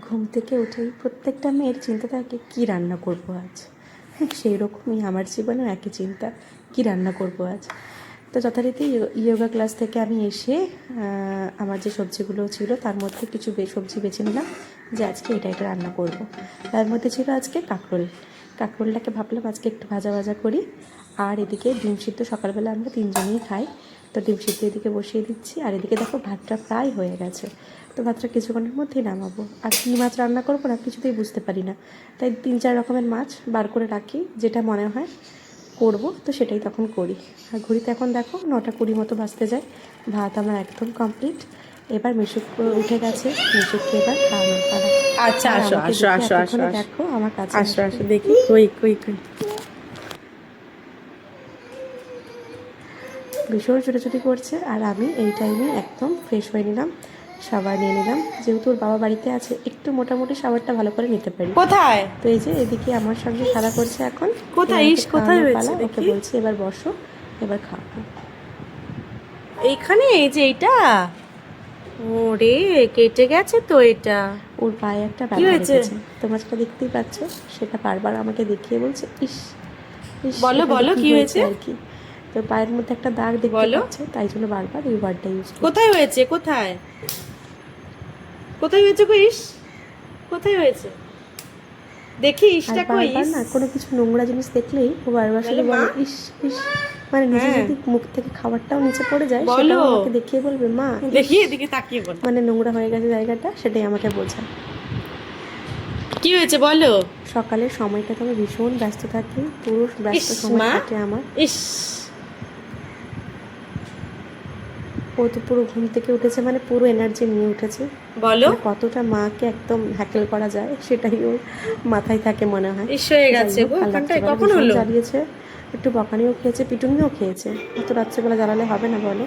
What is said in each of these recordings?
ঘুম থেকে উঠেই প্রত্যেকটা মেয়ের চিন্তা থাকে কী রান্না করবো আজ। হ্যাঁ, সেই রকমই আমার জীবনেও একই চিন্তা, কী রান্না করবো আজ। তো যথারীতি ইয়োগা ক্লাস থেকে আমি এসে আমার যে সবজিগুলো ছিল তার মধ্যে কিছু সবজি বেছে নিলাম যে আজকে এটা এটা রান্না করব। তার মধ্যে ছিল আজকে কাঁকরোলটাকে ভাবলাম আজকে একটু ভাজা ভাজা করি। আর এদিকে ডিম সিদ্ধ সকালবেলা আমরা তিনজনেই খাই, তো ডিম সিদ্ধ এদিকে বসিয়ে দিচ্ছি। আর এদিকে দেখো ভাতটা প্রায় হয়ে গেছে, তো ভাতটা কিছুক্ষণের মধ্যেই নামাবো। আর কী মাছ রান্না করবো না কিছুতেই বুঝতে পারি না, তাই 3-4 রকমের মাছ বার করে রাখি, যেটা মনে হয় করবো তো সেটাই তখন করি। আর ঘড়িতে এখন দেখো 9:20 মতো বাজতে যায়। ভাত আমার একদম কমপ্লিট। এবার মিশুক উঠে গেছে, মিশুককে এবার খাওয়ানোর পালা। আচ্ছা, আর আসো আমাকে আসো দেখে আসো আসো এতক্ষণে আসো দেখো আমার কাছে আসো আসবে। আসো দেখি কই কই কই। ভীষণ ছোটাছুটি করছে, আর আমি এই টাইমে একদম ফ্রেশ হয়ে নিলাম, শাওয়ার নিয়ে নিলাম। যেহেতু ওর বাবা বাড়িতে আছে, একটু মোটামুটি শাওয়ারটা ভালো করে নিতে পারি। কোথায় তো এই যে এদিকে আমার সঙ্গে খেলা করছে এখন। কোথায় এবার ইস ওকে কোথায় খাওয়ানোর হয়েছে পালা, ওকে দেখি? বলছি এবার বসো, এবার খাওয়াবো। এইখানে এই যে এইটা, ওরে কেটে গেছে তো এটা। ওর পায়ে একটা কি ব্যথা হয়েছে? লেগেছে, তোমরা যেটা দেখতেই পাচ্ছ, সেটা বারবার আমাকে দেখিয়ে বলছে ইস ইস, বলো এখানটা বলো কী কি হয়েছে হয়েছে? আর কি। তো পায়ের মধ্যে একটা দাগ দেখতে বলো পাচ্ছে, তাই জন্য বারবার এই ওয়ার্ডটা ইউজ করছে। কোথায় হয়েছে? কোথায় কোথায় হয়েছে গো? ইস কোথায় হয়েছে দেখি, আর ইসটা কই? বারবার ইস না কোনো কিছু নোংরা জিনিস দেখলেই ও বারবার শুধু বলো মা। বলে ইস ইস। মানে নিজে হ্যাঁ যদি মুখ থেকে খাবারটাও নিচে পড়ে যায়, সেটাও বলো, আমাকে দেখিয়ে বলবে মা ইস। দেখি এদিকে তাকিয়ে বলো মানে নোংরা হয়ে গেছে জায়গাটা, সেটাই আমাকে বোঝায়। কি হয়েছে বলো। সকালের সময়টাতে আমি ভীষণ ব্যস্ত থাকি, পুরো ব্যস্ত ইস সময় মা, কাটে আমার। ইস ও তো পুরো ঘুম থেকে উঠেছে, মানে পুরো এনার্জি নিয়ে উঠেছে। বলো। মানে কতটা মাকে একদম হ্যাকেল করা যায় সেটাই ওর মাথায় থাকে মনে হয়। ইস হয়ে যাই গেছে হোক, গো, আর ওখানটায় রাত্রেবেলা কখন ভীষণ হলো? জ্বালিয়েছে, একটু বকানিও খেয়েছে, পিটুনিও খেয়েছে। অত রাত্রেবেলা জ্বালালে হবে না বলো।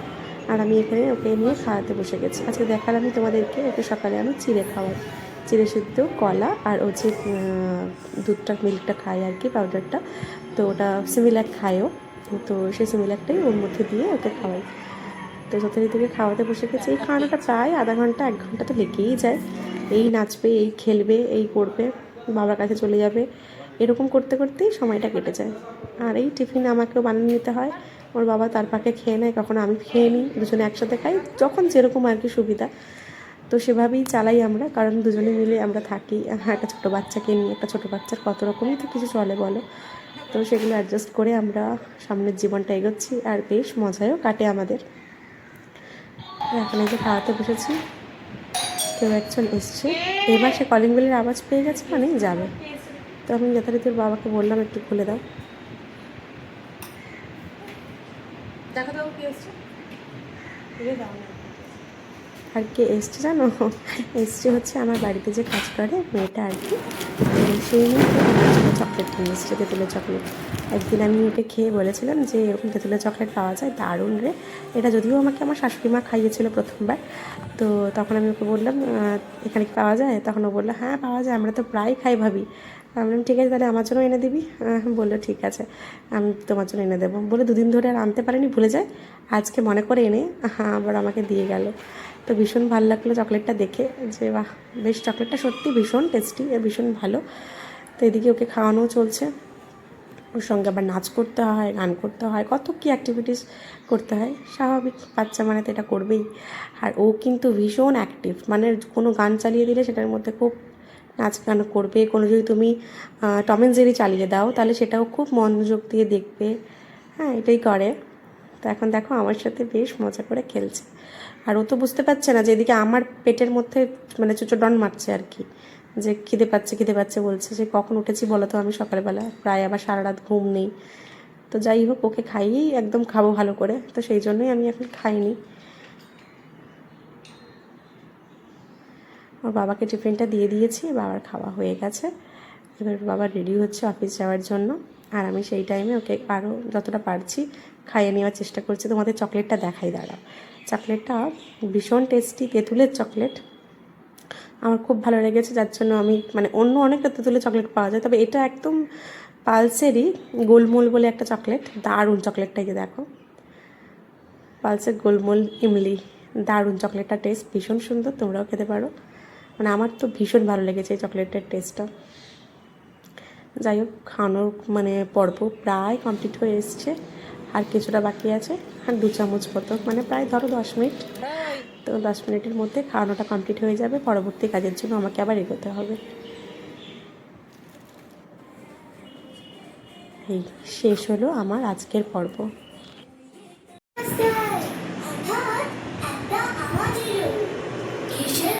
আর আমি এখানে ওকে নিয়ে খাওয়াতে বসে গেছি। আজকে দেখালামই তোমাদেরকে, ওকে সকালে আমি চিড়ে খাওয়াই, চিড়ে সিদ্ধ, কলা, আর ও যে দুধটা মিল্কটা খায় আর কি, পাউডারটা, তো ওটা সিমিলাক খায়ও। তো সেই সিমিলাকটাই ওর মধ্যে দিয়ে ওকে খাওয়াই। তো যথারীতি থেকে খাওয়াতে বসে গেছে। এই খাওয়ানোটা প্রায় আধা ঘন্টা 1 ঘন্টা তো লেগেই যায়। এই নাচবে, এই খেলবে, এই করবে, বাবার কাছে চলে যাবে, এরকম করতে করতেই সময়টা কেটে যায়। আর এই টিফিন আমাকেও বানিয়ে নিতে হয়। ওর বাবা তার পাকে খেয়ে নেয়, কখনো আমি খেয়ে নিই, দুজনে একসাথে খাই, যখন যেরকম আর কি সুবিধা। তো সেভাবেই চালাই আমরা, কারণ দুজনে মিলে আমরা থাকি। একটা ছোটো বাচ্চাকে নিয়ে, একটা ছোটো বাচ্চার কত রকমই তো কিছু চলে বলো। তো সেগুলো অ্যাডজাস্ট করে আমরা সামনের জীবনটা এগোচ্ছি, আর বেশ মজায়ও কাটে আমাদের। এখন এই যে খাওয়াতে বসেছি, কেউ একজন এসছে। এবার সে কলিং বেলের আওয়াজ পেয়ে গেছে, মানেই যাবে। তো আমি যথারীতি ওর বাবাকে বললাম একটু খুলে দাও। দেখা দাও কি এসছে। আর কে এসছে জানো? এসছে হচ্ছে আমার বাড়িতে যে কাজ করে মেয়েটা আর কি। সেই মেয়েটা আমার জন্য চকলেট নিয়ে এসছে, তেঁতুলের চকলেট। একদিন আমি ওকে খেয়ে বলেছিলাম যে এরকম তেঁতুলের চকলেট পাওয়া যায়, দারুণ রে। এটা যদিও আমাকে আমার শাশুড়ি মা খাইয়েছিল প্রথমবার। তো তখন আমি ওকে বললাম এখানে কি পাওয়া যায়? তখন ও বললো হ্যাঁ পাওয়া যায়, আমরা তো প্রায় খাই ভাবি। আমি বললাম ঠিক আছে, তাহলে আমার জন্য এনে দিবি? বললো ঠিক আছে, আমি তোমার জন্য এনে দেবো। বলে 2 দিন ধরে আর আনতে পারিনি, ভুলে যায়। আজকে মনে করে এনে আবার আমাকে দিয়ে গেল। তো ভীষণ ভালো লাগলো চকলেটটা দেখে, যে বাহ, বেশ চকলেটটা সত্যি ভীষণ টেস্টি, ভীষণ ভালো। তো এদিকে ওকে খাওয়ানোও চলছে, ওর সঙ্গে আবার নাচ করতে হয়, গান করতে হয়, কত কী অ্যাক্টিভিটিস করতে হয়। স্বাভাবিক, বাচ্চা মানে তো এটা করবেই। আর ও কিন্তু ভীষণ অ্যাক্টিভ, মানে কোনো গান চালিয়ে দিলে সেটার মধ্যে খুব নাচ গান করবে। কোনো যদি তুমি টম অ্যান্ড জেরি চালিয়ে দাও, তাহলে সেটাও খুব মনোযোগ দিয়ে দেখবে। হ্যাঁ, এটাই করে। তো এখন দেখো আমার সাথে বেশ মজা করে খেলছে। আর ও তো বুঝতে পারছে না যে এদিকে আমার পেটের মধ্যে মানে চুচোডন মারছে আর কি, যে খিদে পাচ্ছে খিদে পাচ্ছে বলছে। যে কখন উঠেছি বলো তো আমি সকালবেলা, প্রায় আবার সারা রাত ঘুম নেই। তো যাই হোক, ওকে খাইয়েই একদম খাবো ভালো করে, তো সেই জন্যই আমি এখন খাইনি। ওর বাবাকে টিফিনটা দিয়ে দিয়েছি, বাবার খাওয়া হয়ে গেছে। এবার বাবা রেডি হচ্ছে অফিস যাওয়ার জন্য। আর আমি সেই টাইমে ওকে আরও যতটা পারছি খাইয়ে নেওয়ার চেষ্টা করছি। তোমাদের চকলেটটা দেখাই, দাঁড়াও। চকলেটটা ভীষণ টেস্টি, তেঁতুলের চকলেট, আমার খুব ভালো লেগেছে। যার জন্য আমি মানে অন্য অনেকটা তেঁতুলের চকলেট পাওয়া যায়, তবে এটা একদম পালসেরই গোলমোল বলে একটা চকলেট, দারুণ চকলেটটা। যে দেখো, পালসের গোলমোল ইমলি, দারুণ চকলেটটা, টেস্ট ভীষণ সুন্দর, তোমরাও খেতে পারো। মানে আমার তো ভীষণ ভালো লেগেছে এই চকলেটের টেস্টটা। যাই হোক, খাওয়ানোর মানে পর্ব প্রায় কমপ্লিট হয়ে এসছে, আর কিছুটা বাকি আছে, আর 2 চামচ মতো, মানে প্রায় ধরো 10 মিনিট। তো 10 মিনিটের মধ্যে খাওয়ানোটা কমপ্লিট হয়ে যাবে, পরবর্তী কাজের জন্য আমাকে আবার এগোতে হবে। এই শেষ হলো আমার আজকের পর্ব।